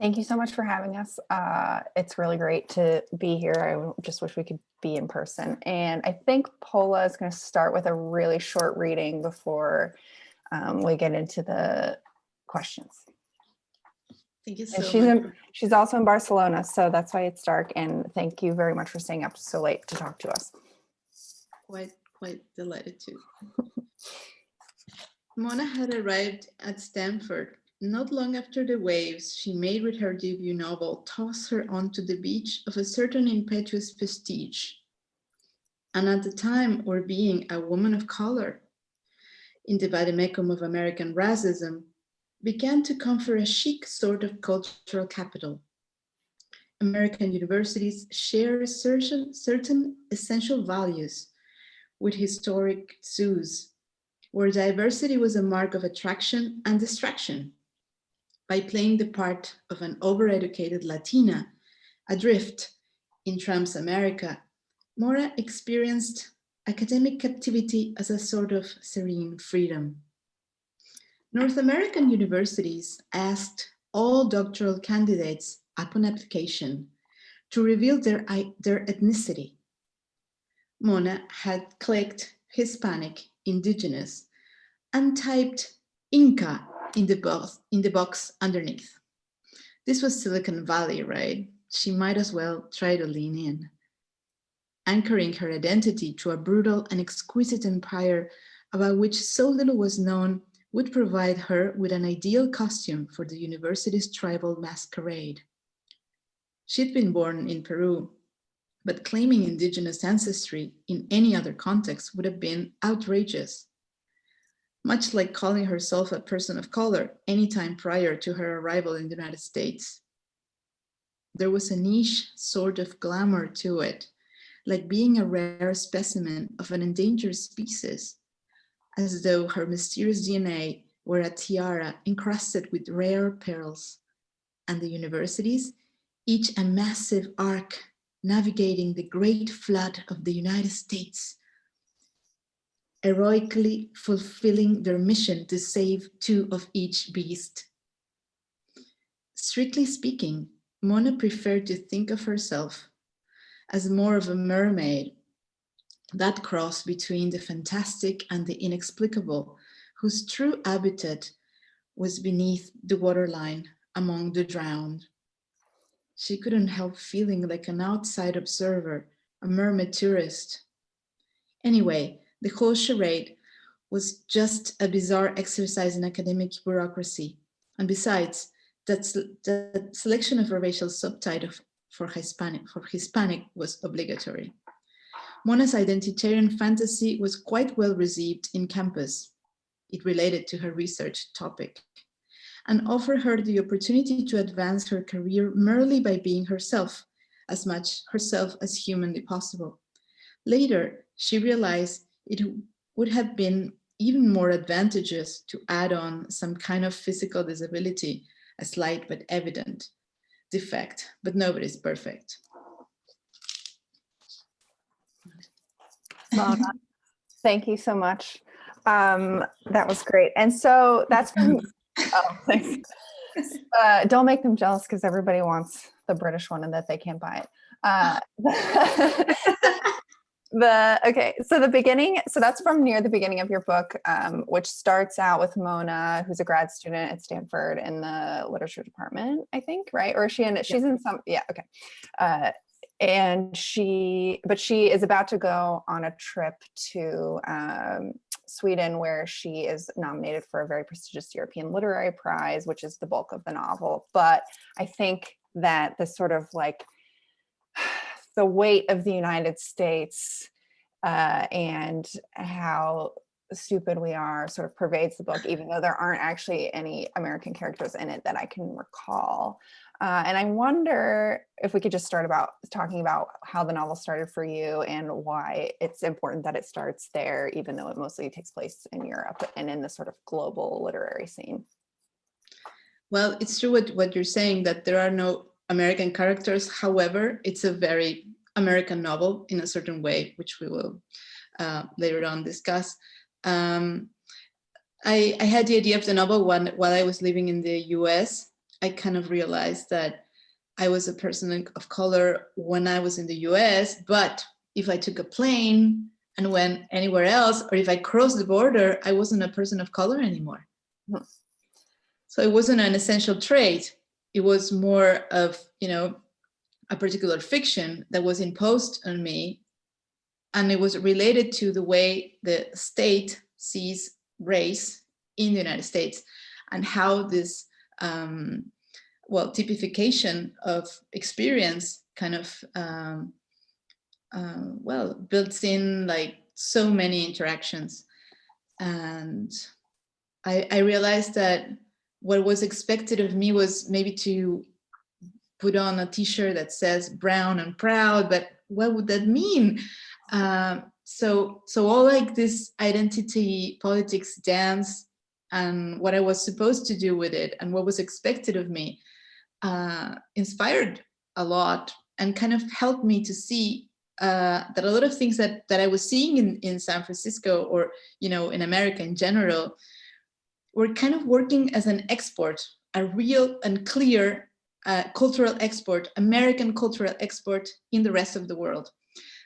Thank you so much for having us. It's really great to be here. I just wish we could be in person. And I think Pola is going to start with a really short reading before we get into the questions. Thank you And so much. she's also in Barcelona, so that's why it's dark. And thank you very much for staying up so late to talk to us. Quite delighted to. Mona had arrived at Stanford not long after the waves she made with her debut novel tossed her onto the beach of a certain impetuous prestige. And at the time, or being a woman of color in the vademecum of American racism, began to confer a chic sort of cultural capital. American universities share certain essential values with historic zoos, where diversity was a mark of attraction and distraction. By playing the part of an overeducated Latina adrift in Trump's America, Mora experienced academic captivity as a sort of serene freedom. North American universities asked all doctoral candidates upon application to reveal their ethnicity. Mona had clicked Hispanic, Indigenous, and typed Inca in the box underneath. This was Silicon Valley, right? She might as well try to lean in. Anchoring her identity to a brutal and exquisite empire about which so little was known would provide her with an ideal costume for the university's tribal masquerade. She'd been born in Peru, but claiming indigenous ancestry in any other context would have been outrageous. Much like calling herself a person of color anytime prior to her arrival in the United States. There was a niche sort of glamour to it, like being a rare specimen of an endangered species, as though her mysterious DNA were a tiara encrusted with rare pearls, and the universities, each a massive ark navigating the great flood of the United States, heroically fulfilling their mission to save two of each beast. Strictly speaking, Mona preferred to think of herself as more of a mermaid, that cross between the fantastic and the inexplicable, whose true habitat was beneath the waterline among the drowned. She couldn't help feeling like an outside observer, a mermaid tourist. Anyway, the whole charade was just a bizarre exercise in academic bureaucracy. And besides, that selection of a racial subtitle for Hispanic was obligatory. Mona's identitarian fantasy was quite well received in campus. It related to her research topic and offered her the opportunity to advance her career merely by being herself, as much herself as humanly possible. Later, she realized it would have been even more advantageous to add on some kind of physical disability, a slight but evident defect, but nobody's perfect. Mona, thank you so much. That was great. And so that's from, oh, thanks. Don't make them jealous because everybody wants the British one and that they can't buy it. Okay, so the beginning, so that's from near the beginning of your book, which starts out with Mona, who's a grad student at Stanford in the literature department, I think, right? Or is she in, she's in some, yeah, okay. And she is about to go on a trip to Sweden, where she is nominated for a very prestigious European Literary Prize, which is the bulk of the novel. But I think that the sort of like the weight of the United States and how stupid we are sort of pervades the book, even though there aren't actually any American characters in it that I can recall. And I wonder if we could just start about talking about how the novel started for you and why it's important that it starts there, even though it mostly takes place in Europe and in the sort of global literary scene. Well, it's true what you're saying, that there are no American characters. However, it's a very American novel in a certain way, which we will later on discuss. I had the idea of the novel while I was living in the US. I kind of realized that I was a person of color when I was in the US, but if I took a plane and went anywhere else, or if I crossed the border, I wasn't a person of color anymore. Hmm. So it wasn't an essential trait. It was more of, a particular fiction that was imposed on me. And it was related to the way the state sees race in the United States, and how this, typification of experience kind of, builds in like so many interactions. And I realized that what was expected of me was maybe to put on a t-shirt that says brown and proud, but what would that mean? So all like this identity politics dance and what I was supposed to do with it and what was expected of me inspired a lot and kind of helped me to see that a lot of things that I was seeing in San Francisco, or in America in general, were kind of working as an export, a real and clear cultural export, American cultural export in the rest of the world.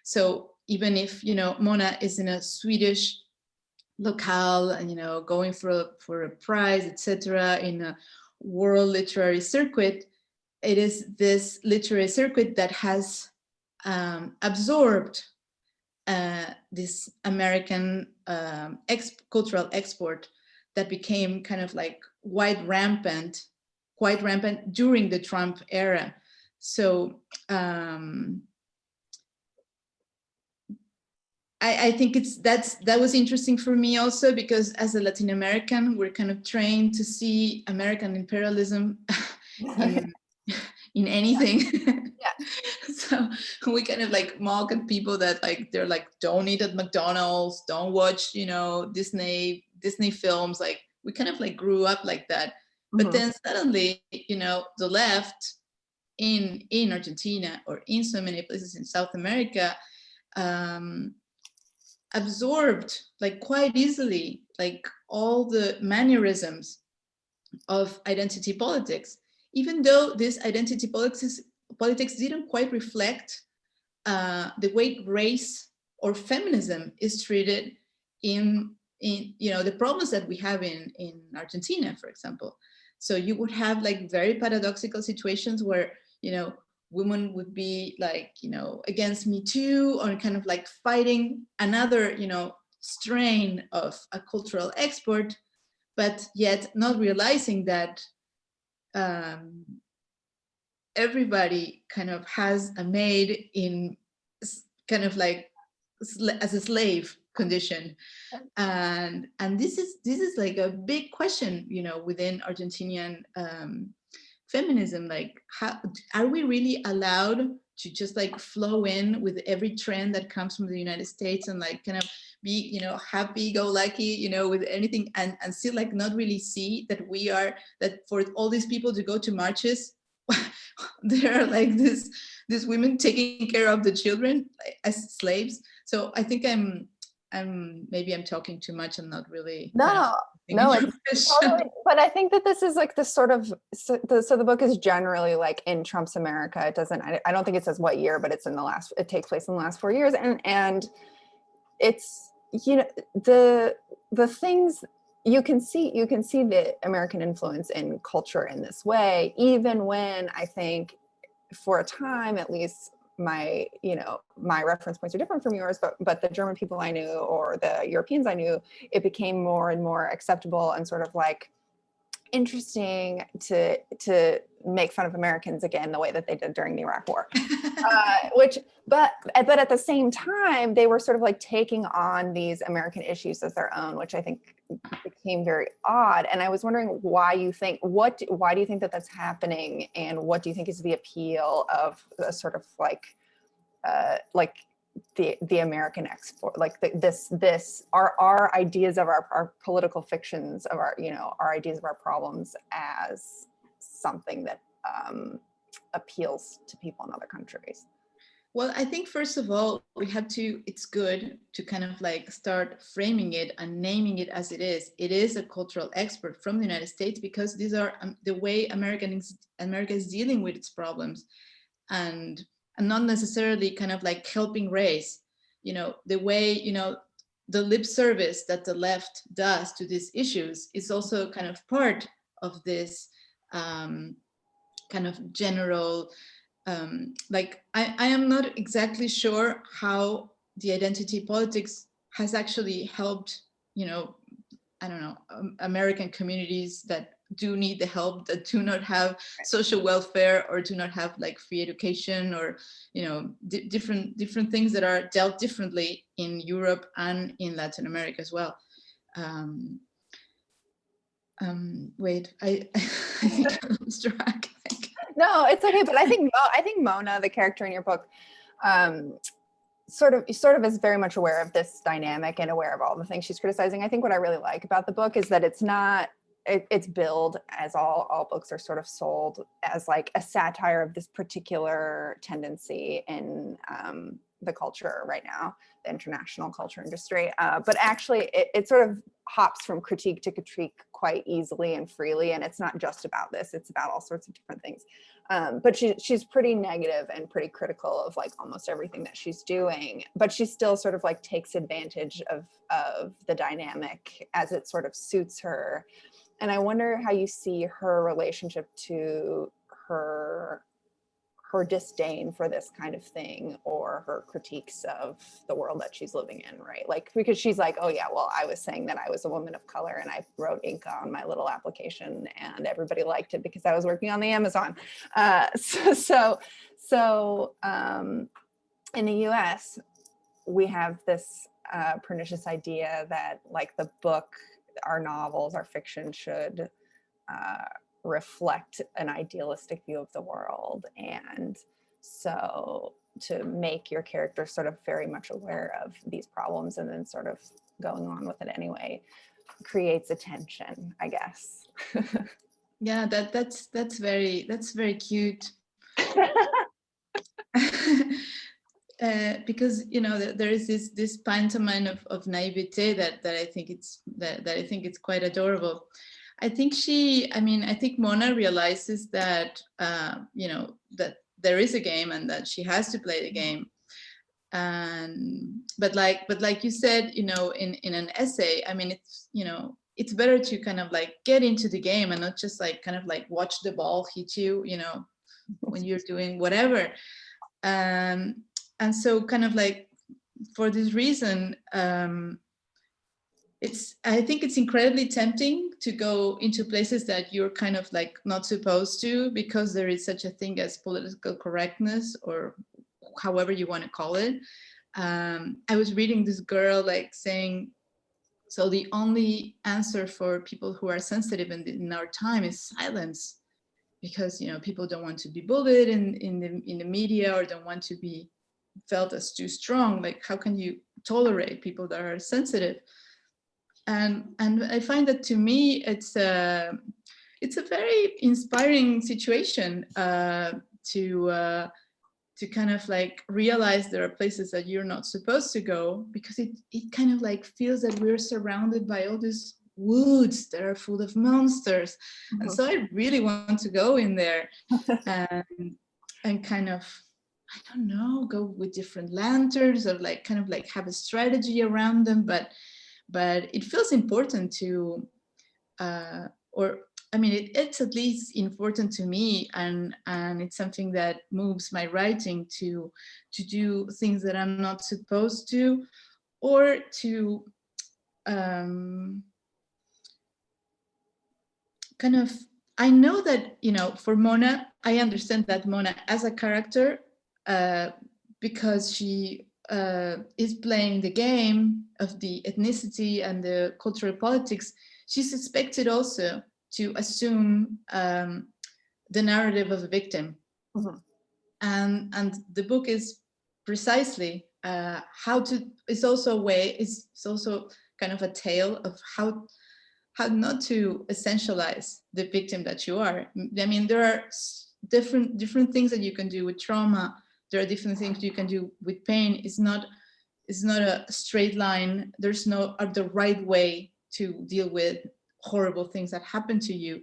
So even if Mona is in a Swedish locale and going for a prize, etc., in a world literary circuit, it is this literary circuit that has absorbed this American cultural export that became kind of like quite rampant during the Trump era. So I think that was interesting for me also, because as a Latin American, we're kind of trained to see American imperialism in anything. Yeah. So we kind of like mock at people that like they're like, don't eat at McDonald's, don't watch Disney films. Like we kind of like grew up like that. But then suddenly the left in Argentina or in so many places in South America absorbed like quite easily like all the mannerisms of identity politics, even though this identity politics didn't quite reflect the way race or feminism is treated in the problems that we have in Argentina, for example. So you would have like very paradoxical situations where women would be like against Me Too, or kind of like fighting another strain of a cultural export, but yet not realizing that everybody kind of has a maid in kind of like as a slave condition. And this is like a big question within Argentinian feminism. Like, how are we really allowed to just like flow in with every trend that comes from the United States and like kind of be happy go lucky with anything, and still like not really see that that for all these people to go to marches there are like this women taking care of the children as slaves. So I think I'm maybe I'm talking too much and not really No, it's totally, but I think that this is like this sort of, so the book is generally like in Trump's America. It doesn't, I don't think it says what year, but it's it takes place in the last 4 years. And it's, the things you can see the American influence in culture in this way, even when I think for a time, at least, my reference points are different from yours, but the German people I knew or the Europeans I knew, it became more and more acceptable and sort of like interesting to make fun of Americans again the way that they did during the Iraq War. But at the same time, they were sort of like taking on these American issues as their own, which I think became very odd. And I was wondering why do you think that that's happening, and what do you think is the appeal of a sort of like the American export, like this our ideas of our political fictions, of our our ideas of our problems as something that appeals to people in other countries. Well, I think first of all, it's good to kind of like start framing it and naming it as it is. It is a cultural expert from the United States, because these are the way America is dealing with its problems, and not necessarily kind of like helping race, the way, the lip service that the left does to these issues is also kind of part of this kind of general, like I am not exactly sure how the identity politics has actually helped, I don't know, American communities that do need the help, that do not have social welfare, or do not have like free education, or different things that are dealt differently in Europe and in Latin America as well. Wait, I think I lost track. No, it's okay. But I think Mona, the character in your book, sort of is very much aware of this dynamic and aware of all the things she's criticizing. I think what I really like about the book is that it's billed, as all books are sort of sold, as like a satire of this particular tendency in the culture right now, the international culture industry. But actually it sort of hops from critique to critique quite easily and freely. And it's not just about this, it's about all sorts of different things. But she's pretty negative and pretty critical of like almost everything that she's doing, but she still sort of like takes advantage of the dynamic as it sort of suits her. And I wonder how you see her relationship to her disdain for this kind of thing, or her critiques of the world that she's living in, right? Like, because she's like, oh yeah, well, I was saying that I was a woman of color and I wrote Inca on my little application and everybody liked it because I was working on the Amazon. So in the US, we have this pernicious idea that like the book, our novels, our fiction should reflect an idealistic view of the world. And so to make your character sort of very much aware of these problems and then sort of going on with it anyway creates a tension, I guess. Yeah, that's very cute. Because there is this pantomime of naivete that I think it's quite adorable. I think Mona realizes that that there is a game and that she has to play the game. But like you said, in an essay, I mean, it's better to kind of like get into the game and not just like kind of like watch the ball hit you, when you're doing whatever. And so kind of like for this reason, I think it's incredibly tempting to go into places that you're kind of like not supposed to, because there is such a thing as political correctness, or however you want to call it. I was reading this girl like saying, so the only answer for people who are sensitive in our time is silence, because people don't want to be bullied in the media, or don't want to be felt as too strong. Like, how can you tolerate people that are sensitive? And I find that, to me, it's a very inspiring situation to kind of like realize there are places that you're not supposed to go, because it kind of like feels that we're surrounded by all these woods that are full of monsters. Mm-hmm. And so I really want to go in there and kind of, I don't know, go with different lanterns, or like kind of like have a strategy around them. But it feels important to, it's at least important to me, and it's something that moves my writing to do things that I'm not supposed to, or to kind of, I know that, for Mona, I understand that Mona as a character, because she is playing the game of the ethnicity and the cultural politics, she's expected also to assume the narrative of a victim. Mm-hmm. And the book is precisely it's also kind of a tale of how not to essentialize the victim that you are. I mean, there are different things that you can do with trauma there are different things you can do with pain. It's not a straight line. There's no the right way to deal with horrible things that happen to you.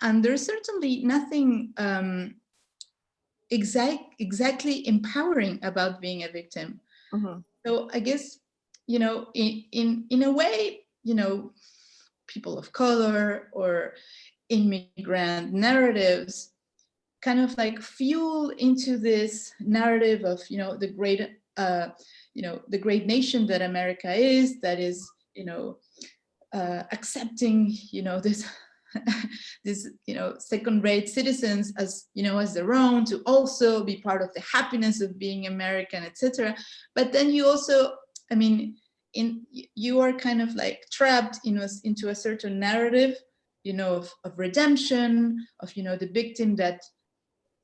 And there's certainly nothing exactly empowering about being a victim. So I guess, in a way, people of color or immigrant narratives kind of like fuel into this narrative of, the great nation that America is, that is, accepting, this these second-rate citizens as as their own, to also be part of the happiness of being American, etc. But then you also, you are kind of like trapped into a certain narrative, of redemption, of the victim that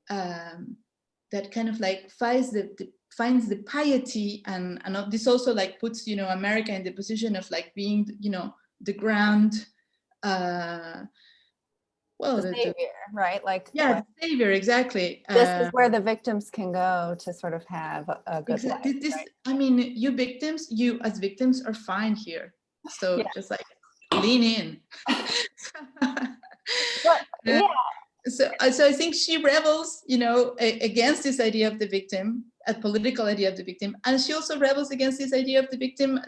that kind of like finds the piety, and this also like puts America in the position of like being the grand the savior, right? Like, the savior, exactly. This is where the victims can go to sort of have a good life. Right? You victims, you as victims are fine here, so just like lean in. So I think she rebels, against this idea of the victim, a political idea of the victim, and she also rebels against this idea of the victim,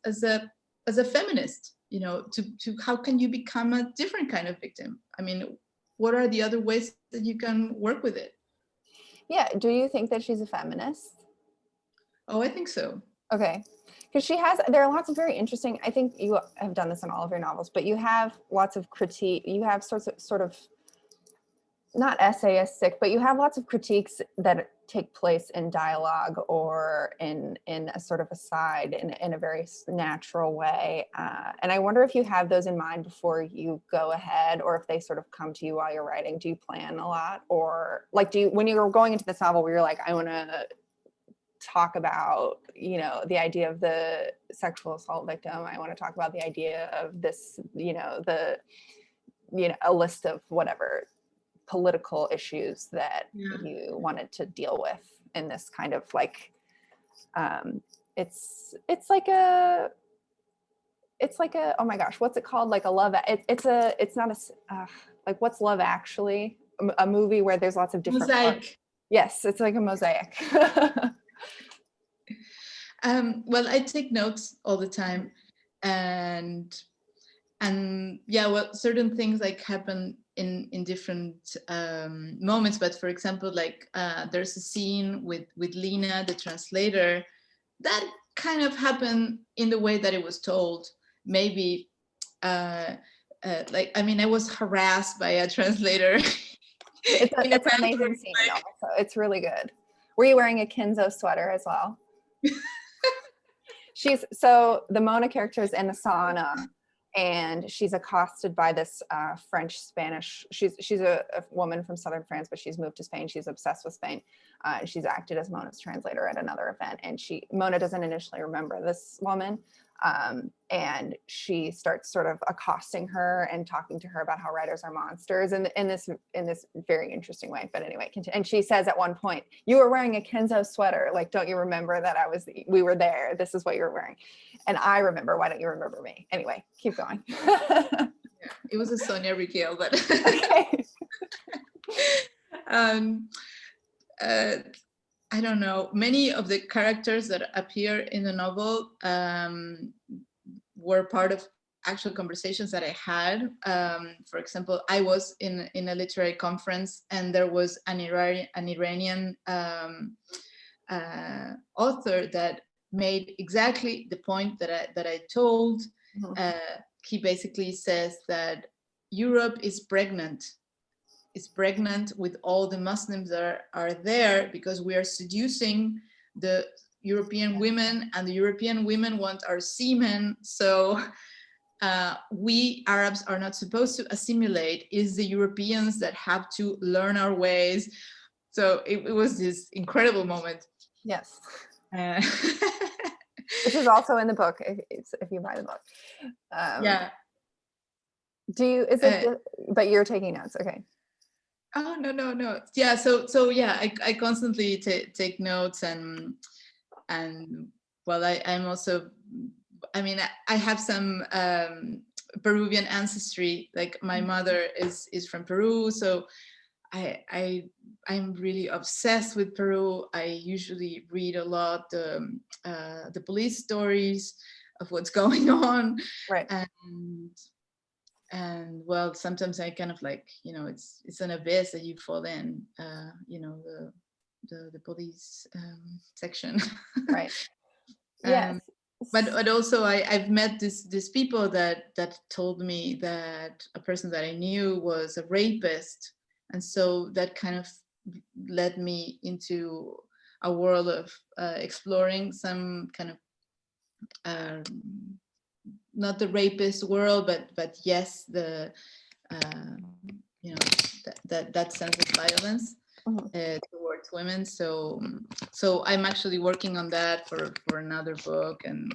as a feminist. To how can you become a different kind of victim? What are the other ways that you can work with it? Yeah. Do you think that she's a feminist? Oh, I think so. Okay. Because there are lots of very interesting, I think you have done this in all of your novels, but you have lots of critique, you have sort of not essayistic, but you have lots of critiques that take place in dialogue or in a sort of aside in a very natural way. And I wonder if you have those in mind before you go ahead, or if they sort of come to you while you're writing. Do you plan a lot? Or like, when you're going into this novel where you're like, I want to talk about, the idea of the sexual assault victim. I want to talk about the idea of this, a list of whatever political issues that you wanted to deal with in this kind of like it's like a oh my gosh, what's it called, like a love, it's not a like What's Love Actually, a movie where there's lots of different parts. Yes, it's like a mosaic. Well, I take notes all the time, and certain things like happen in different moments. But for example, like there's a scene with Lena, the translator, that kind of happened in the way that it was told. Maybe I was harassed by a translator. It's an amazing scene. Also, it's really good. Were you wearing a Kinzo sweater as well? So the Mona character is in a sauna, and she's accosted by this French Spanish. She's a woman from southern France, but she's moved to Spain. She's obsessed with Spain. She's acted as Mona's translator at another event, and Mona doesn't initially remember this woman, and she starts sort of accosting her and talking to her about how writers are monsters, and in this very interesting way. But anyway, and she says at one point, "You were wearing a Kenzo sweater. Like, don't you remember that we were there? This is what you were wearing." And I remember. Why don't you remember me? Anyway, keep going. It was a Sonia Riquel, but okay. I don't know. Many of the characters that appear in the novel were part of actual conversations that I had. For example, I was in a literary conference, and there was an Iranian author that made exactly the point that I told. Mm-hmm. He basically says that Europe is pregnant. It's pregnant with all the Muslims that are there because we are seducing the European women, and the European women want our semen. So we Arabs are not supposed to assimilate. It's the Europeans that have to learn our ways. So it was this incredible moment. Yes. Which is also in the book if you buy the book. Yeah. But you're taking notes, okay? Oh, no. Yeah, so yeah, I constantly take notes, and well, I'm also, I mean, I have some Peruvian ancestry. Like my mother is from Peru, so I'm really obsessed with Peru. I usually read a lot the police stories of what's going on, Right. and well, sometimes I kind of like, it's an abyss that you fall in, the police section. Right. um, Yes. but also I've met these people that told me that a person that I knew was a rapist, and so that kind of led me into a world of exploring some kind of um, not the rapist world, but yes, the uh, that sense of violence towards women. So I'm actually working on that for another book, and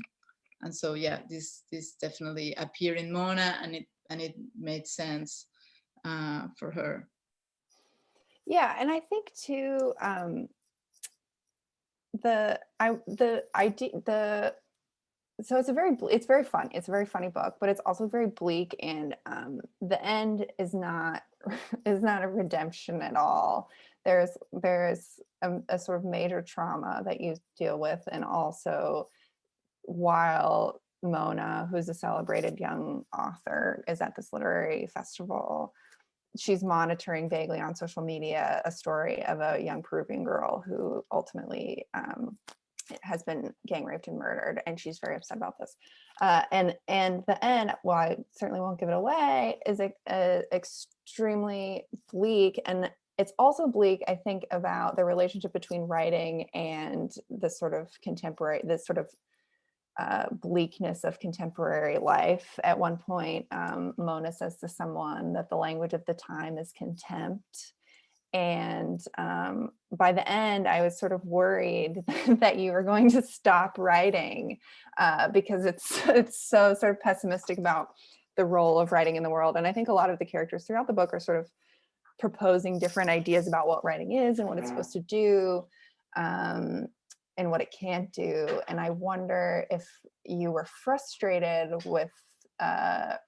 so yeah, this definitely appeared in Mona, and it made sense for her. Yeah, and I think too, the idea, so it's very fun. It's a very funny book, but it's also very bleak, and the end is not is not a redemption at all. There's a sort of major trauma that you deal with, and also while Mona, who's a celebrated young author, is at this literary festival, she's monitoring vaguely on social media a story of a young Peruvian girl who ultimately has been gang raped and murdered, and she's very upset about this. And the end, well, I certainly won't give it away, is extremely bleak, and it's also bleak, I think, about the relationship between writing and this sort of bleakness of contemporary life. At one point, Mona says to someone that the language of the time is contempt. And by the end, I was sort of worried that you were going to stop writing because it's so sort of pessimistic about the role of writing in the world. And I think a lot of the characters throughout the book are sort of proposing different ideas about what writing is and what it's supposed to do. And what it can't do. And I wonder if you were frustrated with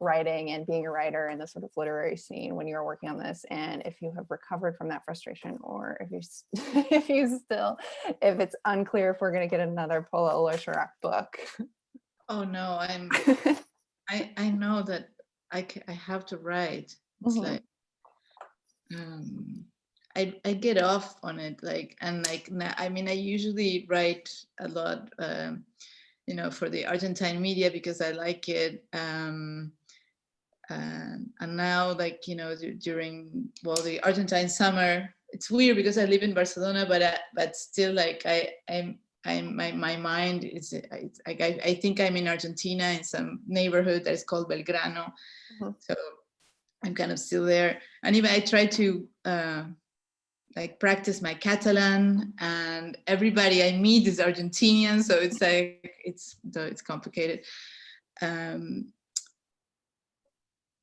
writing and being a writer in the sort of literary scene when you were working on this, and if you have recovered from that frustration, or if if it's unclear if we're going to get another Pola Oloixarac book. Oh no, I know that I have to write. It's like I get off on it, like, and like I mean, I usually write a lot for the Argentine media because I like it, and now, like, during the Argentine summer, it's weird because I live in Barcelona, but still, like, my mind is, I think I'm in Argentina in some neighborhood that is called Belgrano. So I'm kind of still there, and even I try to like practice my Catalan, and everybody I meet is Argentinian, so it's like it's complicated.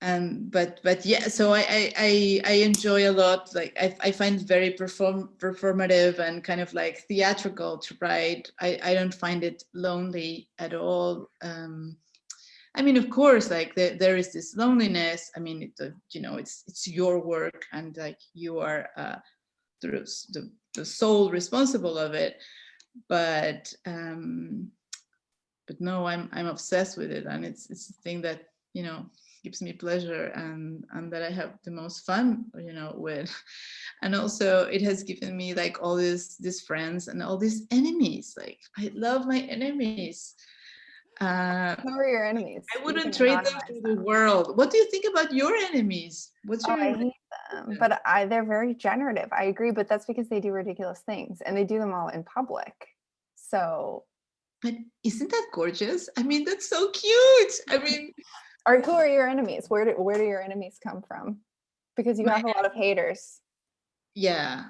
But yeah, so I enjoy a lot. Like I find it very performative and kind of like theatrical to write. I don't find it lonely at all. I mean, of course, like there is this loneliness. I mean, it's your work, and like you are the sole responsible of it, but no, I'm obsessed with it, and it's the thing that gives me pleasure, and that I have the most fun with. And also it has given me like all these friends and all these enemies. Like, I love my enemies. Who are your enemies? I wouldn't trade them for the world. What do you think about your enemies? I hate them, but they're very generative. I agree, but that's because they do ridiculous things, and they do them all in public. So, but isn't that gorgeous? I mean, that's so cute. I mean, who are your enemies? Where do your enemies come from? Because you have a lot of haters. Yeah,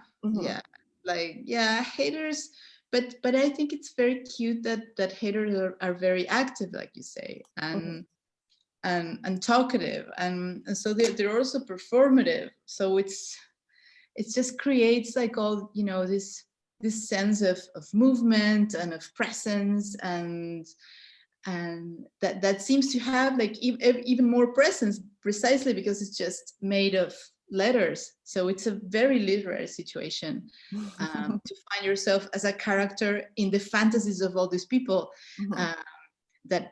haters. But I think it's very cute that haters are very active, like you say, and talkative, and so they're also performative. So it's it just creates like all, this sense of movement and of presence, and that seems to have like even more presence, precisely because it's just made of letters. So it's a very literary situation, to find yourself as a character in the fantasies of all these people, that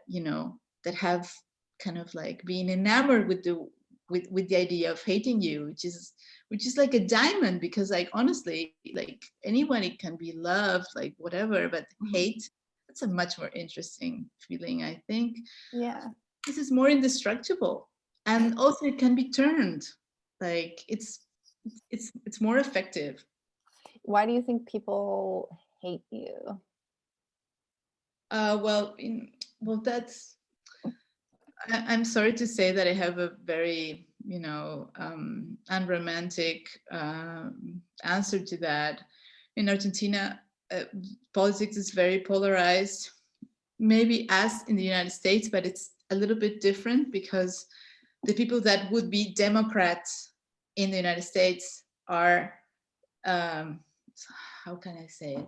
that have kind of like being enamored with the idea of hating you, which is like a diamond, because like honestly, like anybody can be loved, like whatever, but hate, that's a much more interesting feeling, I think. Yeah. This is more indestructible, and also it can be turned, like it's more effective. Why do you think people hate you? Well, that's, I'm sorry to say that I have a very, unromantic answer to that. In Argentina, politics is very polarized, maybe as in the United States, but it's a little bit different, because the people that would be Democrats in the United States are, how can I say it?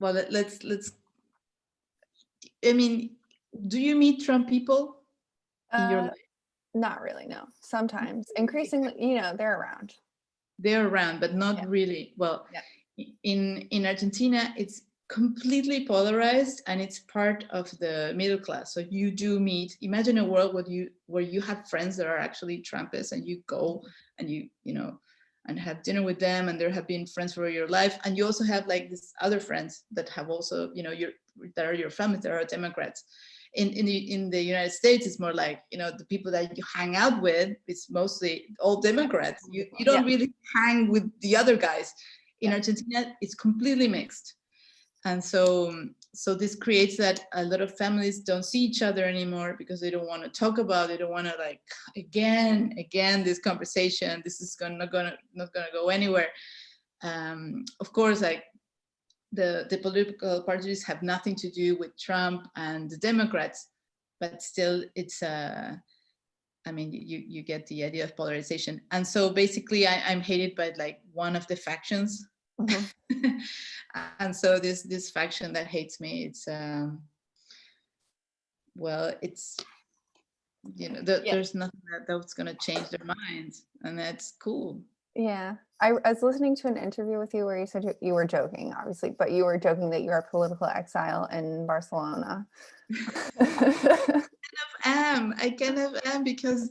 Well, let's. I mean, do you meet Trump people in your life? Not really, no. Sometimes, increasingly, they're around. They're around, but not really. Well, in Argentina, it's completely polarized, and it's part of the middle class. So you do meet. Imagine a world where you have friends that are actually Trumpists, and you go and and have dinner with them, and there have been friends for your life, and you also have like these other friends that have also that are your family that are Democrats. In the United States, it's more like the people that you hang out with, it's mostly all Democrats. You don't really hang with the other guys. In Argentina, it's completely mixed, and so this creates that a lot of families don't see each other anymore, because they don't want to talk about, they don't want to like again this conversation. This is not gonna go anywhere. Of course, like the political parties have nothing to do with Trump and the Democrats, but still it's I mean, you get the idea of polarization. And so basically I'm hated by like one of the factions. And so this faction that hates me, it's well, it's there's nothing that's going to change their minds, and that's cool. Yeah. I was listening to an interview with you where you said you were joking, obviously, but you were joking that you're a political exile in Barcelona. I kind of am because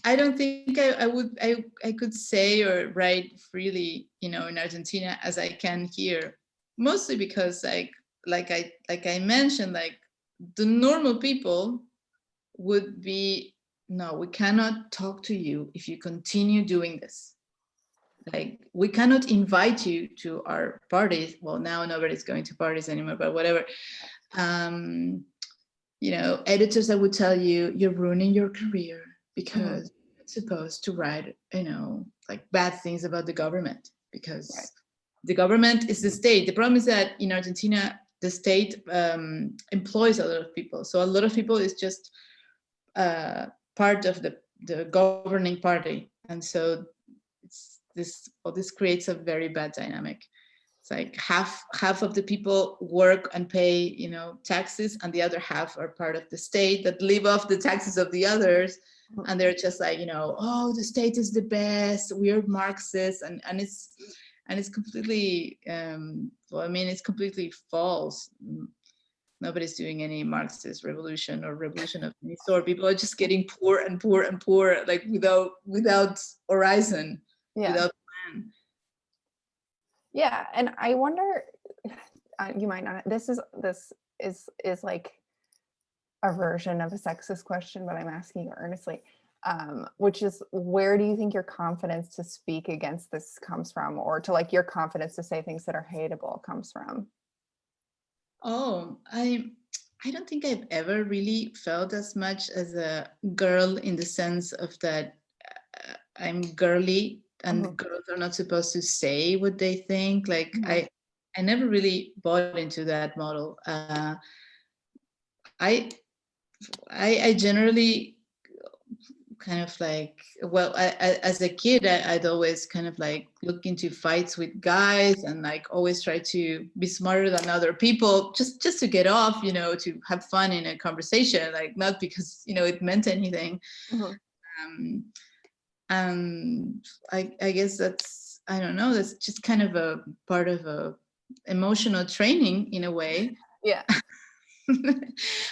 I don't think I could say or write freely, in Argentina as I can here, mostly because like I mentioned, like the normal people would be, no, we cannot talk to you if you continue doing this. Like, we cannot invite you to our parties. Well, now nobody's going to parties anymore, but whatever. Editors that would tell you you're ruining your career because you're supposed to write, like bad things about the government, because the government is the state. The problem is that in Argentina, the state employs a lot of people. So a lot of people is just part of the governing party. And so this creates a very bad dynamic. It's like half of the people work and pay, taxes, and the other half are part of the state that live off the taxes of the others. And they're just like, oh, the state is the best. We're Marxists, and it's completely it's completely false. Nobody's doing any Marxist revolution or revolution of any sort. People are just getting poor and poor and poor, like without horizon, without plan. Yeah, and I wonder, you might not. This is like a version of a sexist question, but I'm asking you earnestly, which is, where do you think your confidence to speak against this comes from, or to like your confidence to say things that are hateable comes from? Oh, I don't think I've ever really felt as much as a girl, in the sense of that I'm girly, and girls are not supposed to say what they think. Like I never really bought into that model. I generally kind of like, well, as a kid, I'd always kind of like look into fights with guys and like always try to be smarter than other people, just to get off, to have fun in a conversation, like not because it meant anything. Mm-hmm. And I guess that's, I don't know, that's just kind of a part of a emotional training in a way. Yeah.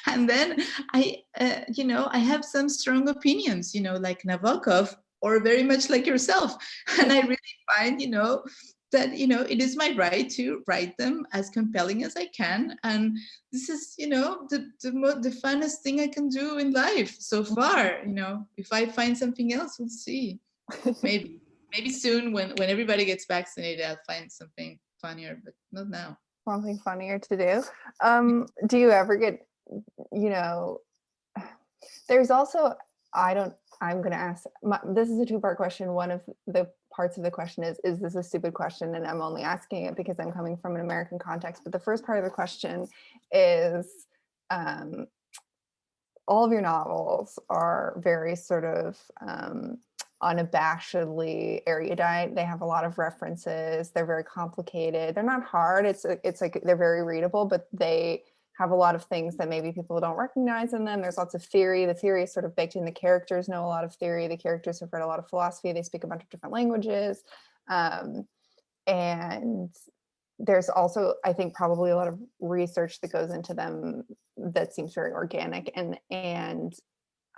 And then I have some strong opinions, like Nabokov, or very much like yourself. And I really find, that, it is my right to write them as compelling as I can. And this is, the funnest thing I can do in life so far. If I find something else, we'll see. Maybe soon when everybody gets vaccinated, I'll find something funnier, but not now. Something funnier to do. Do you ever get, there's also, I'm going to ask, this is a two-part question. One of the parts of the question is this a stupid question? And I'm only asking it because I'm coming from an American context. But the first part of the question is, all of your novels are very sort of unabashedly erudite. They have a lot of references. They're very complicated. They're not hard. It's like they're very readable, but they have a lot of things that maybe people don't recognize in them. There's lots of theory. The theory is sort of baked in. The characters know a lot of theory. The characters have read a lot of philosophy. They speak a bunch of different languages. And there's also, I think, probably a lot of research that goes into them that seems very organic. And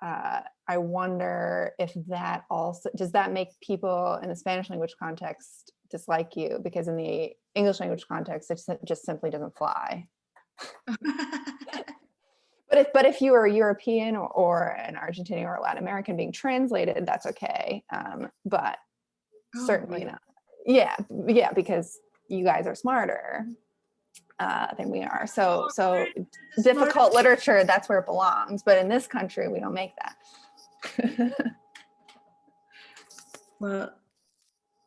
I wonder if that also, does that make people in the Spanish language context dislike you? Because in the English language context, it just simply doesn't fly. But if you were a European or an Argentinian or a Latin American being translated, that's okay. But certainly not. Yeah, because you guys are smarter than we are. So difficult literature, that's where it belongs. But in this country, we don't make that. Well,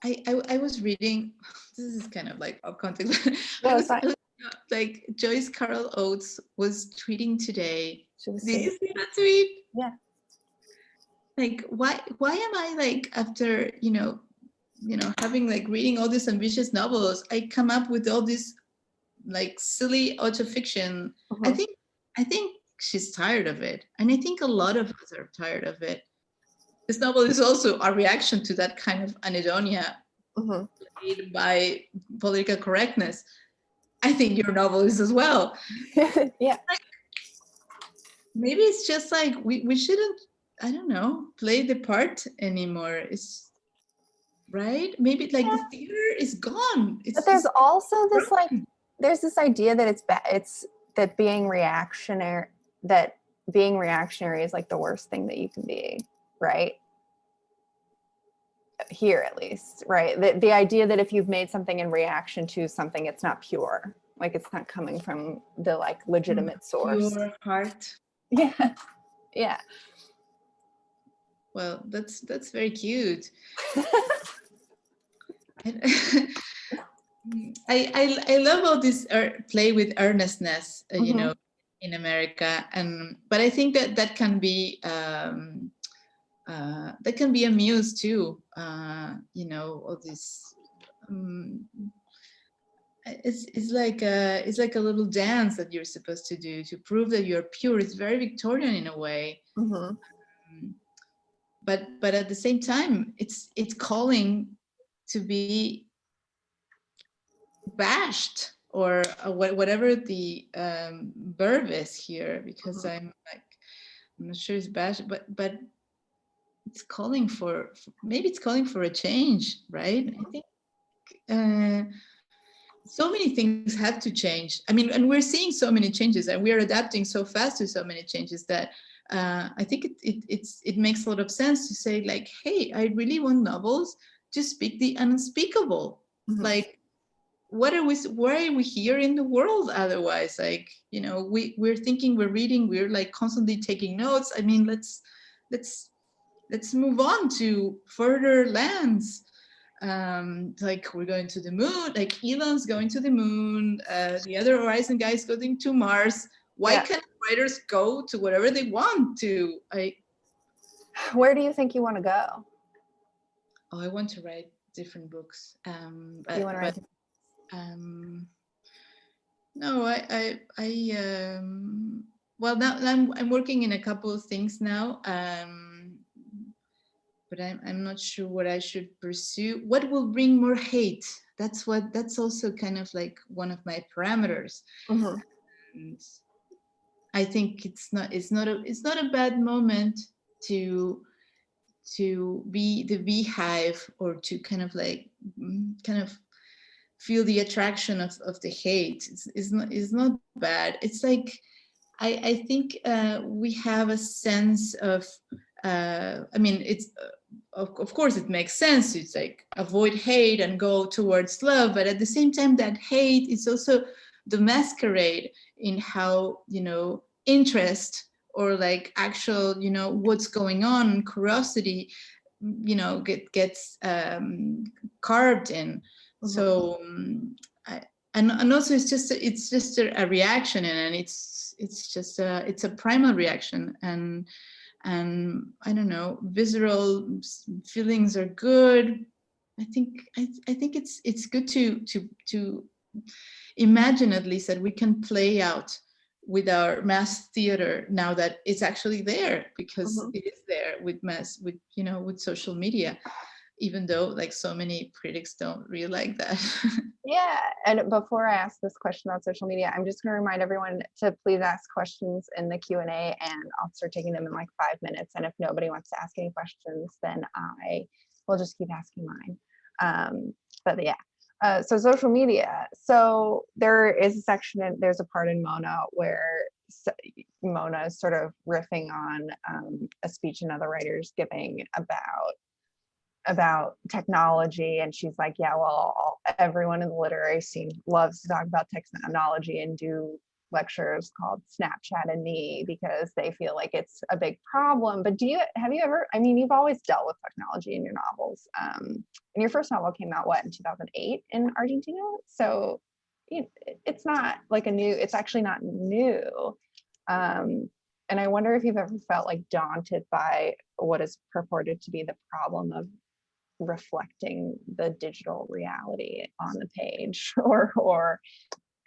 I was reading, this is kind of like off context. No, like Joyce Carol Oates was tweeting today. Did you see that tweet? Yeah. Like, why am I like, after, having like reading all these ambitious novels, I come up with all this like silly autofiction. I think she's tired of it. And I think a lot of us are tired of it. This novel is also a reaction to that kind of anhedonia made by political correctness. I think your novel is as well. Yeah. Like, maybe it's just like we shouldn't, I don't know, play the part anymore. It's right. Maybe like the theater is gone. But there's also this broken. There's this idea that it's that being reactionary is like the worst thing that you can be, right? Here at least, right? The idea that if you've made something in reaction to something, it's not pure, like it's not coming from the like legitimate source. Your heart. Yeah. Well, that's very cute. I love all this play with earnestness, in America, but I think that can be amused too. All this. It's like a little dance that you're supposed to do to prove that you're pure. It's very Victorian in a way, but at the same time, it's calling to be bashed, or whatever the verb is here, because I'm not sure it's bashed, but it's calling for, maybe it's calling for a change, right? I think so many things have to change. I mean, and we're seeing so many changes, and we're adapting so fast to so many changes that I think it makes a lot of sense to say, like, hey, I really want novels to speak the unspeakable. Like, why are we here in the world otherwise? Like, we're thinking, we're reading, we're like constantly taking notes. I mean, let's move on to further lands. Like, we're going to the moon, like Elon's going to the moon, the other Horizon guys going to Mars. Why can't writers go to whatever they want to? where do you think you want to go? Oh, I want to write different books. You want to write? No, well, now I'm working in a couple of things now, but I'm not sure what I should pursue. What will bring more hate? That's also kind of like one of my parameters. Mm-hmm. And I think it's not a bad moment to be the beehive, or to kind of like kind of feel the attraction of the hate. It's not bad. It's like I think we have a sense of I mean, it's of course it makes sense. It's like avoid hate and go towards love, but at the same time, that hate is also the masquerade in how, interest, or like actual, what's going on, curiosity, gets carved in. Mm-hmm. So and also it's just a reaction, and it's a primal reaction, and I don't know, visceral feelings are good. I think it's good to imagine, at least, that we can play out with our mass theater now that it's actually there, because Mm-hmm. it is there with social media, even though like so many critics don't really like that. Yeah, and before I ask this question on social media, I'm just going to remind everyone to please ask questions in the Q&A, and I'll start taking them in like 5 minutes. And if nobody wants to ask any questions, then I will just keep asking mine. But yeah, so social media. So there is a section, there's a part in Mona where Mona is sort of riffing on a speech another writer's giving about technology, and she's like, yeah, well, everyone in the literary scene loves to talk about technology and do lectures called Snapchat and Me, because they feel like it's a big problem. But have you ever, I mean, you've always dealt with technology in your novels, and your first novel came out in 2008 in Argentina, so it's not like it's actually not new. And I wonder if you've ever felt like daunted by what is purported to be the problem of reflecting the digital reality on the page, or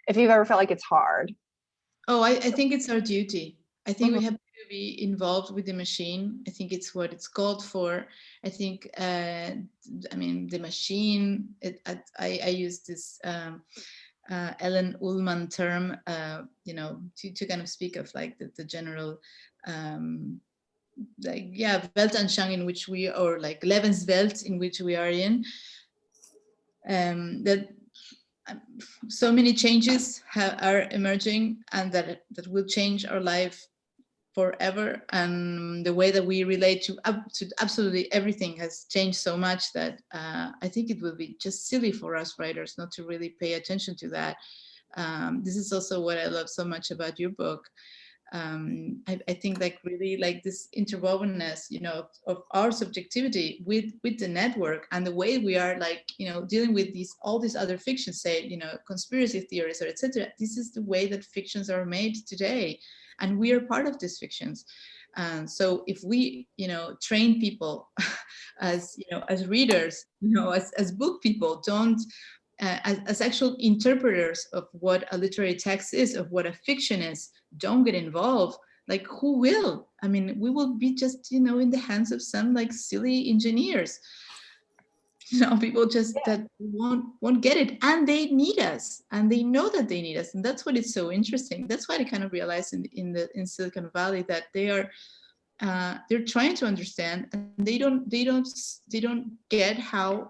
if you've ever felt like it's hard. Oh, I think it's our duty. I think Mm-hmm. we have to be involved with the machine. I think it's what it's called for. I think, I mean, the machine, I use this Ellen Ullman term, to kind of speak of like the general, like, yeah, Weltanschauung in which we, or like Lebenswelt in which we are in. That so many changes are emerging, and that will change our life forever, and the way that we relate to absolutely everything has changed so much that I think it will be just silly for us writers not to really pay attention to that. This is also what I love so much about your book. I think like really like this interwovenness, of our subjectivity with the network, and the way we are like, dealing with all these other fictions, say, conspiracy theories or etc. This is the way that fictions are made today, and we are part of these fictions. So if we, train people as, as readers, as book people, don't as actual interpreters of what a literary text is, of what a fiction is, don't get involved, like who will? I mean, we will be just, in the hands of some like silly engineers, people just Yeah. that won't get it, and they need us, and they know that they need us, and that's what is so interesting. That's why I kind of realized in Silicon Valley that they're trying to understand, and they don't get how,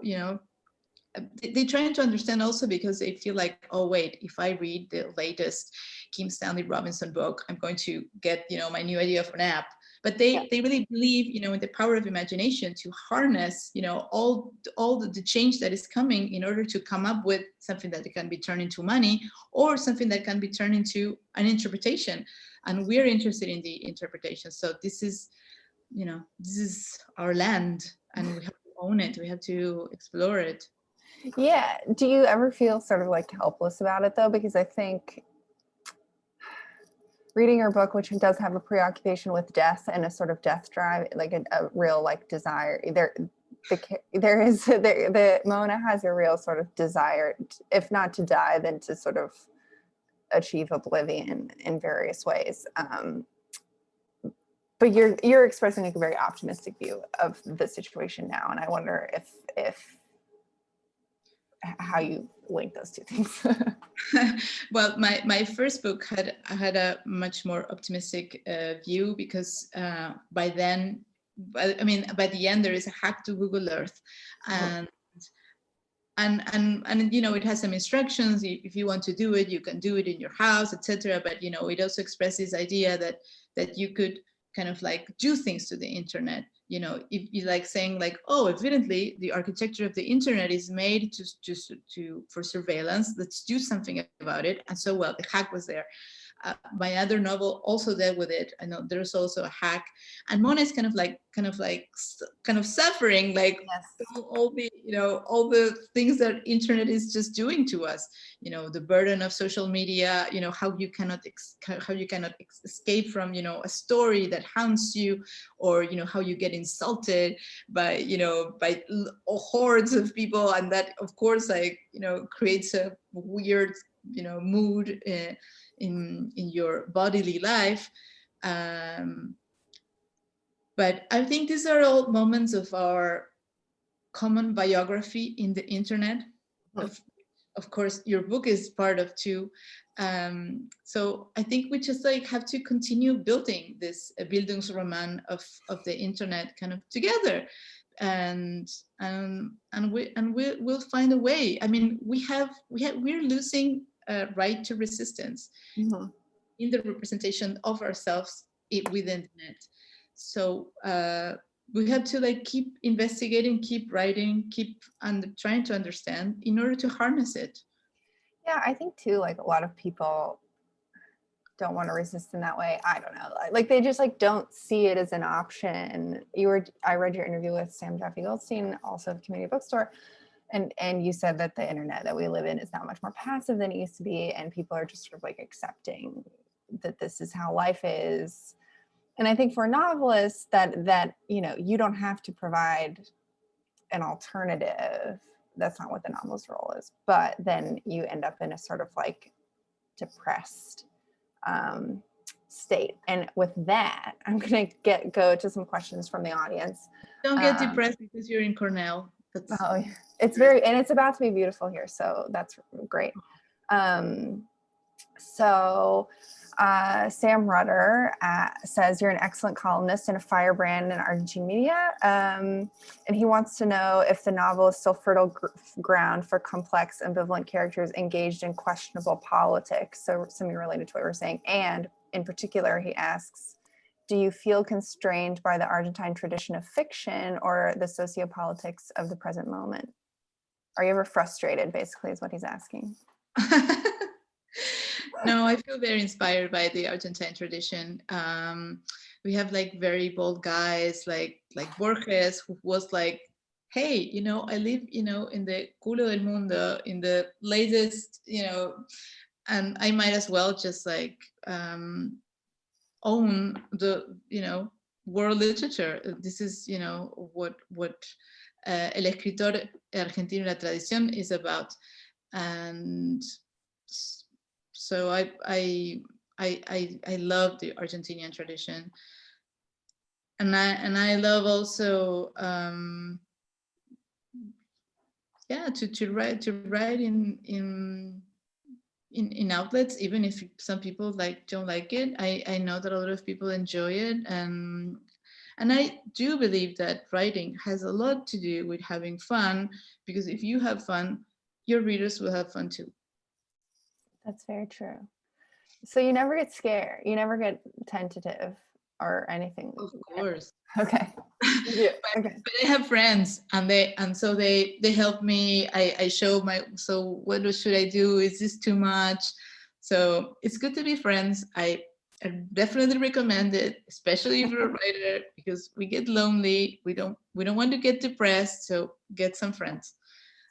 they're trying to understand also because they feel like, oh wait, if I read the latest Kim Stanley Robinson book, I'm going to get, my new idea for an app. But they really believe, in the power of imagination to harness, all the change that is coming in order to come up with something that can be turned into money, or something that can be turned into an interpretation. And we're interested in the interpretation. So this is our land, and we have to own it. We have to explore it. Yeah. Do you ever feel sort of like helpless about it though? Because I think reading your book, which does have a preoccupation with death and a sort of death drive, like a real like desire. The Mona has a real sort of desire, if not to die, then to sort of achieve oblivion in various ways. But you're expressing like a very optimistic view of the situation now, and I wonder if how you link those two things. Well, my first book had a much more optimistic view, because by then, I mean, by the end there is a hack to Google Earth, and you know, it has some instructions. If you want to do it, you can do it in your house, etc. But you know, it also expresses this idea that you could kind of like do things to the internet. You know, if you like saying like, oh, evidently the architecture of the internet is made to for surveillance. Let's do something about it. And so, well, the hack was there. My other novel also dealt with it. I know there's also a hack, and Mona is kind of suffering, like Yes. all the, you know, all the things that internet is just doing to us. You know, the burden of social media. You know, how you cannot escape from, you know, a story that haunts you, or you know, how you get insulted by, you know, by hordes of people, and that of course, like, you know, creates a weird, you know, mood in your bodily life. But I think these are all moments of our common biography in the internet. Of course, your book is part of too. So I think we just like have to continue building this Bildungsroman of the internet kind of together, and we'll find a way. I mean, we're losing right to resistance in the representation of ourselves within the net. So we have to like keep investigating, keep writing, keep trying to understand in order to harness it. Yeah, I think too, like a lot of people don't want to resist in that way. I don't know, like they just like don't see it as an option. I read your interview with Sam Jeffy Goldstein, also of Community Bookstore, and you said that the internet that we live in is now much more passive than it used to be, and people are just sort of like accepting that this is how life is. And I think for novelists that you know, you don't have to provide an alternative. That's not what the novelist's role is. But then you end up in a sort of like depressed state. And with that, I'm gonna go to some questions from the audience. Don't get depressed because you're in Cornell. It's very, and it's about to be beautiful here, so that's great. So Sam Rudder says you're an excellent columnist and a firebrand in Argentine media, and he wants to know if the novel is still fertile ground for complex, ambivalent characters engaged in questionable politics. So something related to what we're saying. And in particular, he asks, do you feel constrained by the Argentine tradition of fiction or the sociopolitics of the present moment? Are you ever frustrated, basically, is what he's asking. No, I feel very inspired by the Argentine tradition. We have like very bold guys like Borges, who was like, hey, you know, I live, you know, in the culo del mundo, in the latest, you know, and I might as well just like own the, you know, world literature. This is, you know, what El Escritor Argentino y la Tradición is about. And so I love the Argentinian tradition, and I love also to write in outlets, even if some people don't like it. I know that a lot of people enjoy it, and I do believe that writing has a lot to do with having fun, because if you have fun, your readers will have fun too. That's very true. So you never get scared. You never get tentative or anything. Of course. Okay. But I have friends, and so they help me. I show so what should I do? Is this too much? So it's good to be friends. I definitely recommend it, especially if you're a writer, because we get lonely. We don't want to get depressed. So get some friends,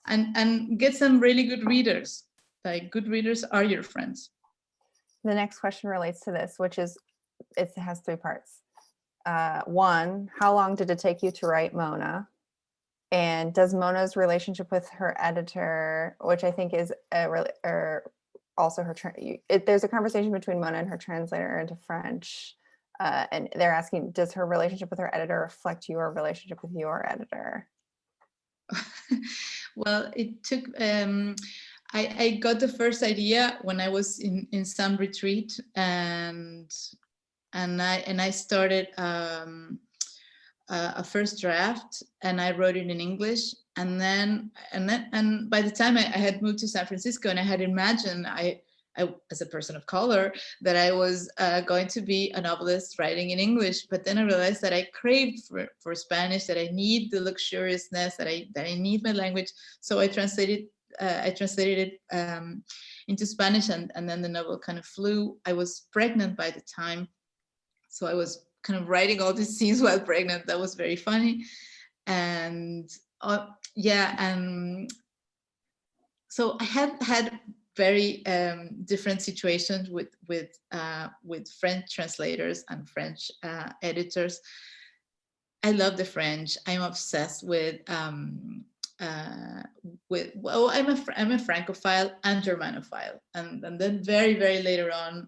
and get some really good readers. Like, good readers are your friends. The next question relates to this, which is, it has three parts. One, how long did it take you to write Mona? And does Mona's relationship with her editor, which I think is or also her, there's a conversation between Mona and her translator into French, and they're asking, does her relationship with her editor reflect your relationship with your editor? Well, it took, I got the first idea when I was in some retreat, and I started a first draft, and I wrote it in English, and by the time I had moved to San Francisco, and I had imagined, I as a person of color, that I was going to be a novelist writing in English. But then I realized that I craved for Spanish, that I need the luxuriousness, that I need my language. So I translated it into Spanish, and then the novel kind of flew. I was pregnant by the time, so I was kind of writing all these scenes while pregnant. That was very funny. And yeah, and so I had very different situations with French translators and French editors. I love the French. I'm obsessed with well, I'm a Francophile and Germanophile, and then very later on,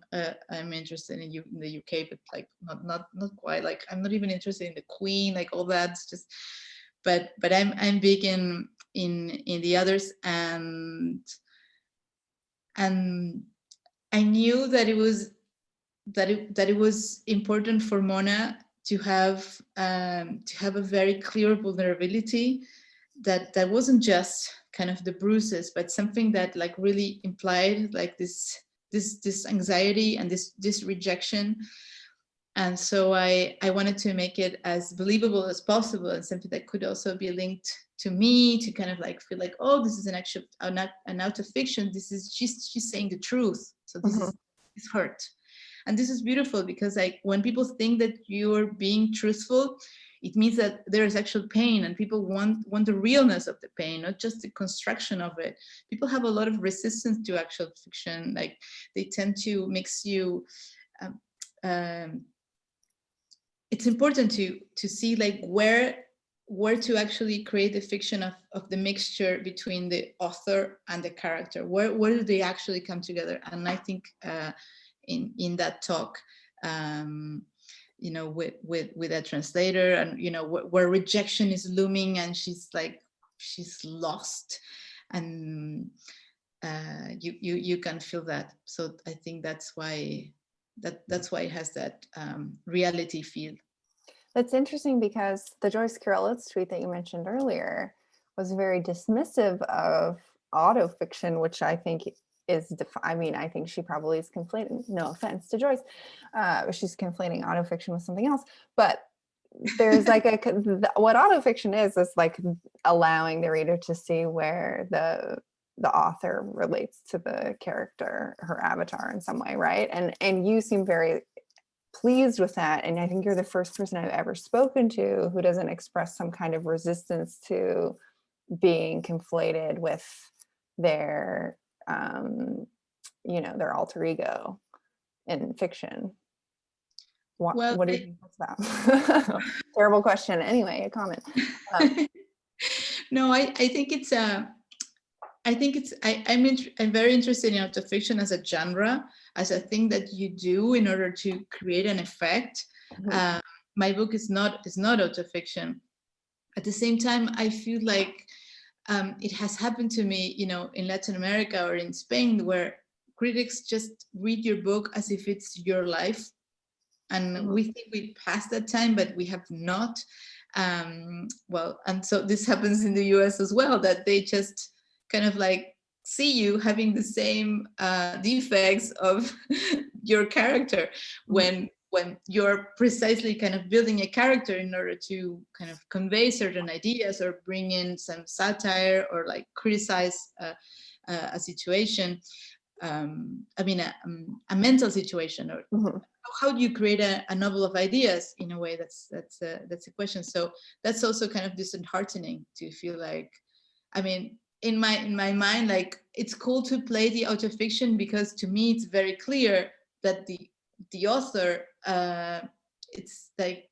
I'm interested in the UK, but like not quite. Like I'm not even interested in the Queen, like all that's just. But I'm big in the others, and I knew that it was important for Mona to have a very clear vulnerability that wasn't just kind of the bruises, but something that like really implied like this anxiety and this rejection. And so I wanted to make it as believable as possible, and something that could also be linked to me, to kind of like feel like, oh, this is an out of fiction. This is she's saying the truth. So this is hurt. And this is beautiful, because like when people think that you're being truthful, it means that there is actual pain, and people want the realness of the pain, not just the construction of it. People have a lot of resistance to actual fiction. Like they tend to mix you. It's important to see like where to actually create the fiction of the mixture between the author and the character. Where do they actually come together? And I think in that talk, you know, with a translator, and you know where rejection is looming, and she's lost, and you can feel that. So I think that's why it has that reality feel. That's interesting, because the Joyce Carolitz tweet that you mentioned earlier was very dismissive of autofiction, which I think is, I mean, I think she probably is conflating, no offense to Joyce, she's conflating autofiction with something else. But there's like what autofiction is like allowing the reader to see where the author relates to the character, her avatar, in some way, right? And you seem very pleased with that, and I think you're the first person I've ever spoken to who doesn't express some kind of resistance to being conflated with their you know, their alter ego in fiction. What do you think about that? Terrible question. Anyway, a comment. No, I think it's I'm very interested in autofiction as a genre, as a thing that you do in order to create an effect. My book is not autofiction. At the same time, I feel like it has happened to me, you know, in Latin America or in Spain, where critics just read your book as if it's your life. And we think we passed that time, but we have not. Well, and so this happens in the US as well, that they just kind of like see you having the same defects of your character when you're precisely kind of building a character in order to kind of convey certain ideas or bring in some satire or like criticize a situation. I mean, a mental situation, or how do you create a novel of ideas in a way? That's a question. So that's also kind of disheartening to feel like, I mean, in my mind, like it's cool to play the autofiction, because to me it's very clear the author, it's like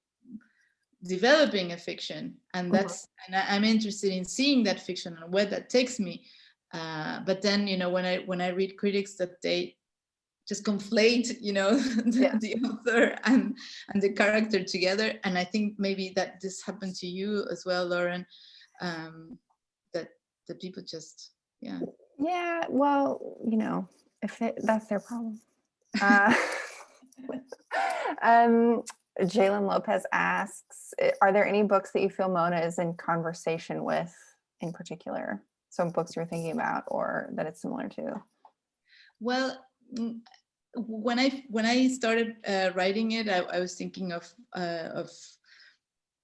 developing a fiction, and that's and I'm interested in seeing that fiction and where that takes me. But then, you know, when I read critics that they just conflate, you know, the author and the character together, and I think maybe that this happened to you as well, Lauren, that the people just well, you know, if that's their problem. Jalen Lopez asks, are there any books that you feel Mona is in conversation with in particular? Some books you're thinking about or that it's similar to? Well, when I started writing it, I was thinking of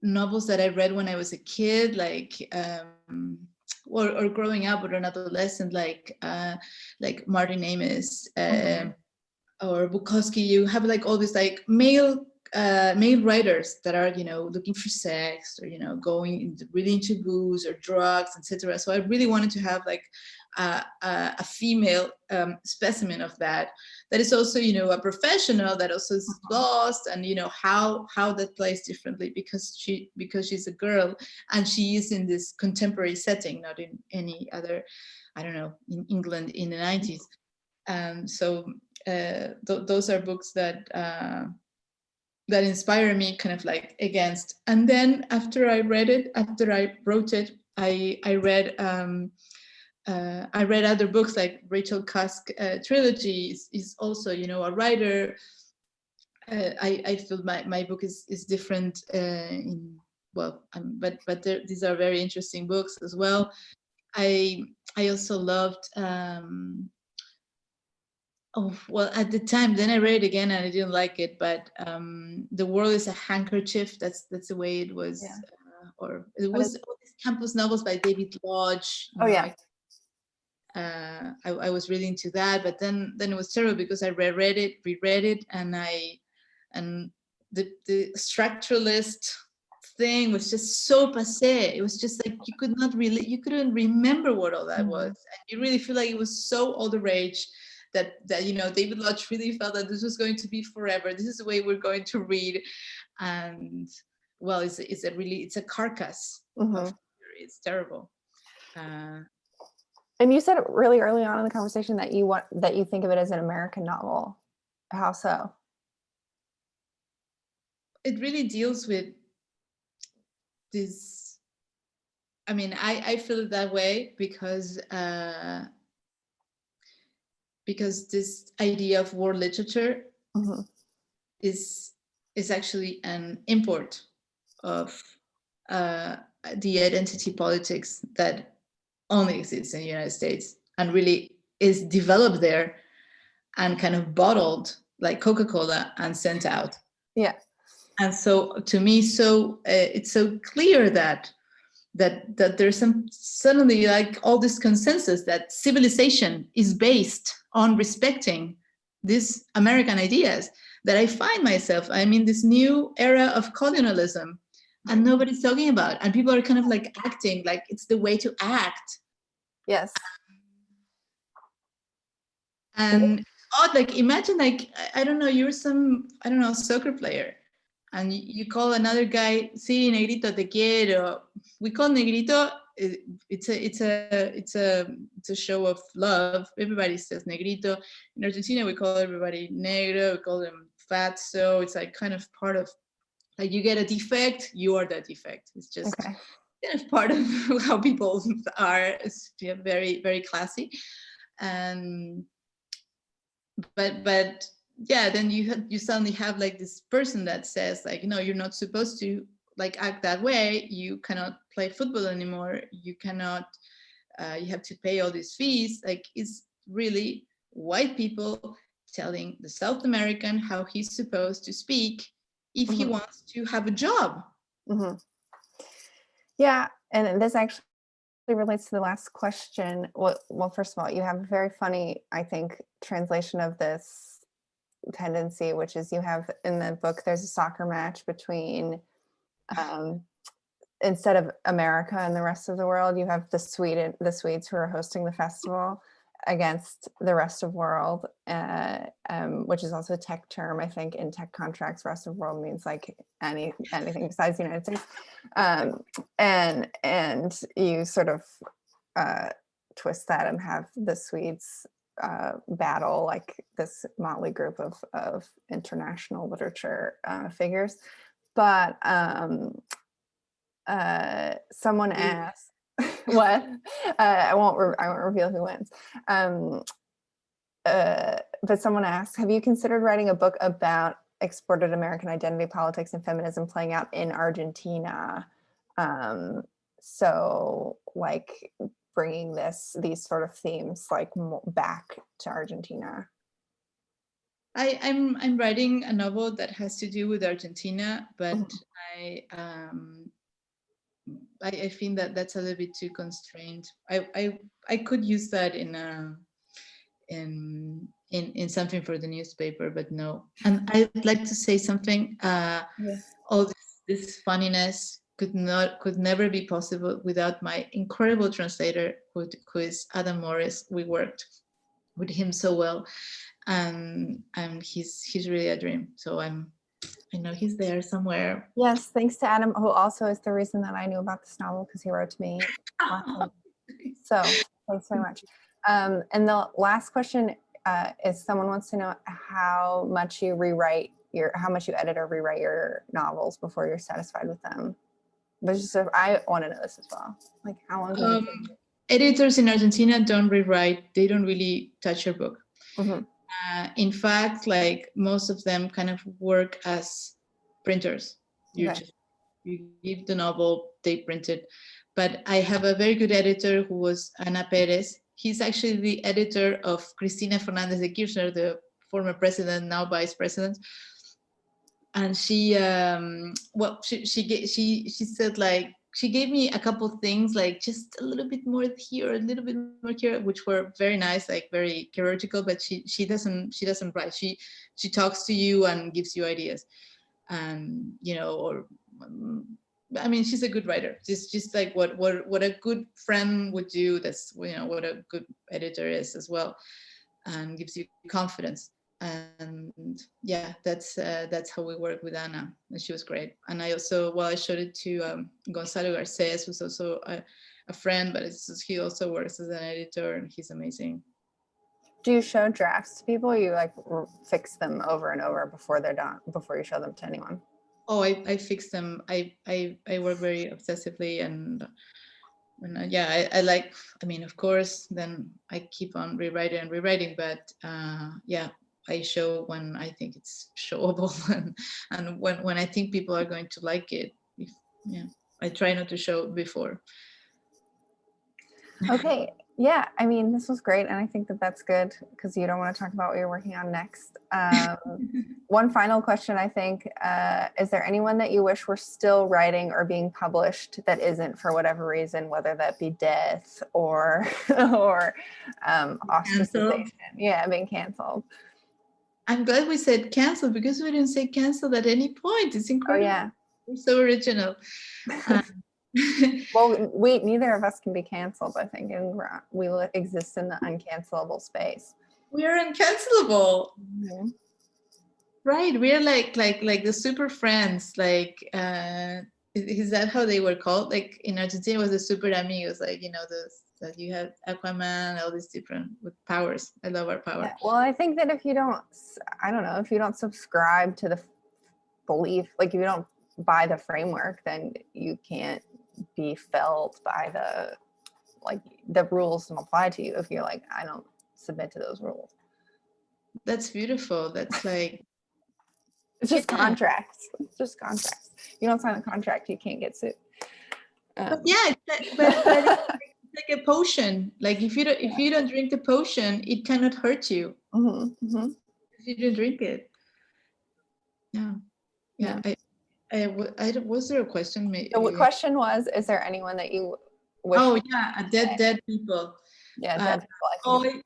novels that I read when I was a kid, like or growing up or an adolescent, like Martin Amis or Bukowski. You have like all these like male writers that are, you know, looking for sex, or, you know, going really into booze or drugs, etc. So I really wanted to have like a female specimen of that is also, you know, a professional, that also is lost, and, you know, how that plays differently because she's a girl and she is in this contemporary setting, not in any other, I don't know, in England in the 90s. So those are books that inspire me, kind of like against. And then after I wrote it, I read other books, like Rachel Cusk trilogy is also, you know, a writer. I feel my book is different but these are very interesting books as well. I also loved at the time, then I read it again and I didn't like it, but The World is a Handkerchief, that's the way it was. Or it was all these campus novels by David Lodge. I was really into that, but then it was terrible because I reread it, and the structuralist thing was just so passé. It was just like you couldn't remember what all that was, and you really feel like it was so all the rage that you know, David Lodge really felt that this was going to be forever. This is the way we're going to read, and well, it's a carcass. It's terrible. And you said really early on in the conversation that you think of it as an American novel. How so? It really deals with this. I mean, I feel it that way because this idea of war literature is actually an import of the identity politics that only exists in the United States and really is developed there and kind of bottled like Coca-Cola and sent out. Yeah. And so to me, it's so clear that there's some suddenly like all this consensus that civilization is based on respecting these American ideas, that I find myself, I'm in this new era of colonialism and nobody's talking about, and people are kind of like acting like it's the way to act. Yes. And odd, like imagine like, I don't know, you're some, I don't know, soccer player, and you call another guy, sí, negrito, te quiero. We call negrito, it's a show of love. Everybody says negrito. In Argentina, we call everybody negro, we call them fat. So it's like kind of part of, like you get a defect, you are that defect. It's just kind of part of how people are. It's very, very classy. But yeah, then you suddenly have like this person that says like, no, you're not supposed to like act that way. You cannot play football anymore. You cannot, you have to pay all these fees. Like it's really white people telling the South American how he's supposed to speak if he wants to have a job. Yeah, and this actually relates to the last question. Well, first of all, you have a very funny, I think, translation of this tendency, which is you have in the book, there's a soccer match between, instead of America and the rest of the world, you have the Swedes who are hosting the festival. against the rest of world, which is also a tech term. I think in tech contracts, rest of world means like anything besides the United States. And you sort of twist that and have the Swedes battle like this motley group of international literature figures. But someone asked, what? I won't reveal who wins. But someone asked, have you considered writing a book about exported American identity politics and feminism playing out in Argentina? So like bringing these sort of themes like back to Argentina. I'm writing a novel that has to do with Argentina, but I think that that's a little bit too constrained. I could use that in something for the newspaper, but no. And I'd like to say something. All this funniness could never be possible without my incredible translator, who is Adam Morris. We worked with him so well, and he's really a dream. So I know he's there somewhere. Yes, thanks to Adam, who also is the reason that I knew about this novel, because he wrote to me. So thanks very much. And the last question is, someone wants to know how much you edit or rewrite your novels before you're satisfied with them. But just I want to know this as well. Like how long? Editors in Argentina don't rewrite. They don't really touch your book. Mm-hmm. In fact, like most of them kind of work as printers. You give the novel, they print it. But I have a very good editor who was Ana Perez. He's actually the editor of Cristina Fernández de Kirchner, the former president, now vice president. And she said, like, she gave me a couple of things, like just a little bit more here, a little bit more here, which were very nice, like very theoretical. But she doesn't write. She talks to you and gives you ideas, and I mean, she's a good writer. Just like what a good friend would do. That's what a good editor is as well, and gives you confidence. And yeah, that's how we work with Ana, and she was great. And I also, I showed it to Gonzalo Garces, who's also a friend, but he also works as an editor, and he's amazing. Do you show drafts to people, or you like fix them over and over before they're done, before you show them to anyone? Oh, I fix them. I work very obsessively, and I like, I mean, of course, then I keep on rewriting, but yeah, I show when I think it's showable, and when I think people are going to like it. I try not to show before. Okay, yeah, I mean, this was great, and I think that that's good, because you don't want to talk about what you're working on next. One final question, I think, is there anyone that you wish were still writing or being published that isn't, for whatever reason, whether that be death or ostracization? Yeah, being canceled. I'm glad we said canceled, because we didn't say canceled at any point. It's incredible. Oh, yeah. We're so original. Well, neither of us can be canceled, I think, and we exist in the uncancelable space. We are uncancelable. Mm-hmm. Right, we are like the super friends. Like, is that how they were called? Like in Argentina, it was the super amigos. Like that you have Aquaman, all these different with powers. I love our power. Yeah, well, I think that if you don't subscribe to the belief, like if you don't buy the framework, then you can't be felt by the rules don't apply to you if you're like, I don't submit to those rules. That's beautiful. That's like it's just contracts. It's just contracts. You don't sign a contract, you can't get sued. But yeah, but it's like a potion. Like if you don't drink the potion, it cannot hurt you. Mm-hmm, mm-hmm. If you don't drink it. Yeah. Was there a question? Maybe? The question was, is there anyone that you wish? Oh yeah, dead people. Yeah, dead people.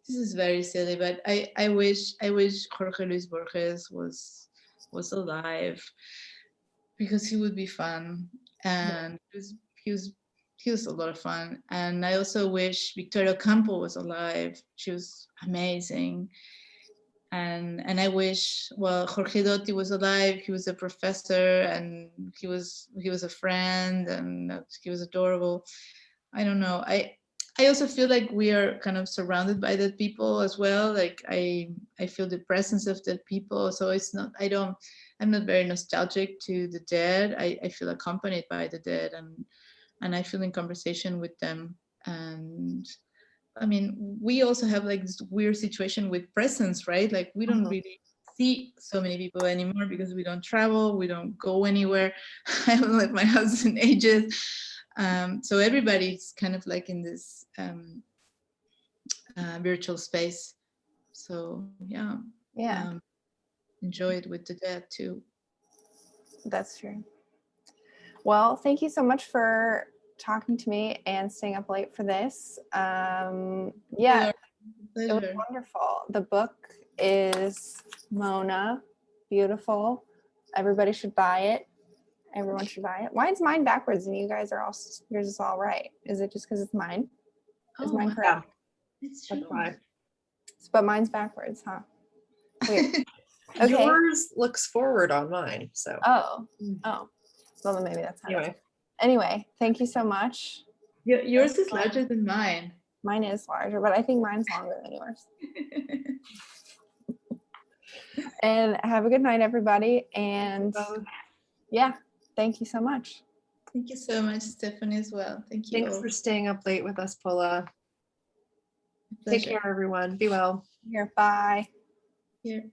This is very silly, but I wish Jorge Luis Borges was alive, because he would be fun, and he was a lot of fun. And I also wish Victoria Campo was alive. She was amazing. And I wish, well, Jorge Dotti was alive. He was a professor, and he was a friend, and he was adorable. I don't know. I also feel like we are kind of surrounded by dead people as well. Like I feel the presence of dead people. So it's not, I'm not very nostalgic to the dead. I feel accompanied by the dead, and I feel in conversation with them. And I mean, we also have like this weird situation with presence, right? Like we don't really see so many people anymore because we don't travel, we don't go anywhere. I haven't left my house in ages. So everybody's kind of like in this virtual space. So yeah, enjoy it with the dead too. That's true. Well, thank you so much for talking to me and staying up late for this. Yeah, it was wonderful. The book is Mona, beautiful. Everybody should buy it. Everyone should buy it. Why is mine backwards and you guys are all, yours is all right? Is it just because it's mine? Is mine correct? It's true. But mine's backwards, huh? Weird. Okay. Yours looks forward on mine, so. Oh. Well, then maybe that's how. Anyway, thank you so much. Yours is larger than mine. Mine is larger, but I think mine's longer than yours. And have a good night, everybody. And yeah, thank you so much. Thank you so much, Stephanie, as well. Thank you. Thanks for staying up late with us, Pola. Take care, everyone. Be well. Here, bye. Here.